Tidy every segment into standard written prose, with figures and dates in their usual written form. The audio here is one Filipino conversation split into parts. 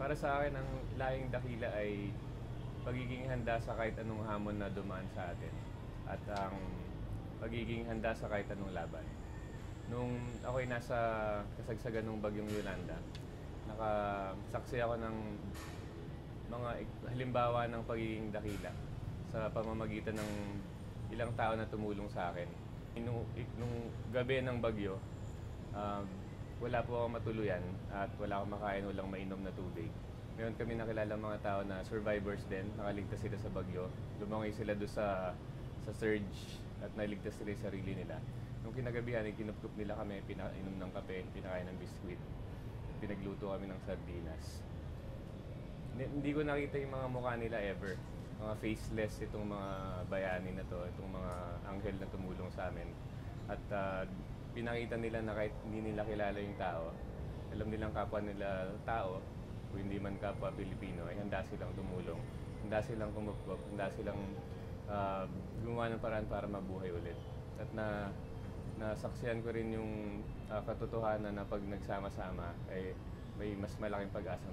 Para sa akin, ang lahing dakila ay pagiging handa sa kahit anong hamon na dumaan sa atin at ang pagiging handa sa kahit anong laban. Nung ako'y nasa kasagsagan ng bagyong Yolanda, nakasaksi ako ng mga halimbawa ng pagiging dakila sa pamamagitan ng ilang tao na tumulong sa akin. Nung gabi ng bagyo, um, wala po akong matuluyan at wala akong makain, walang mainom na tubig. Meron kami nakilala mga tao na survivors din, nakaligtas sila sa bagyo. Lumangoy sila doon sa surge at naligtas sila yung sarili nila. Nung kinagabihan, kinupkup nila kami, pinainom ng kape, pinakain ng biskwit, pinagluto kami ng sardinas. Hindi ko nakita yung mga mukha nila ever. Mga faceless itong mga bayani na to, itong mga anghel na tumulong sa amin. At pinakita nila na kahit hindi nila kilala yung tao, alam nilang kapwa nila tao, o hindi man kapwa Pilipino, ay handa silang tumulong. Handa silang kumupkop, handa silang gumawa ng paraan para mabuhay ulit. At nasaksihan ko rin yung katotohanan na pag nagsama-sama ay may mas malaking pag-asa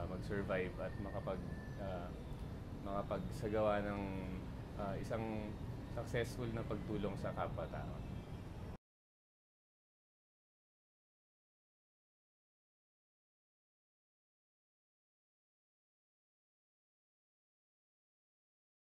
mag-survive at makapagsagawa ng isang successful na pagtulong sa kapwa-tao.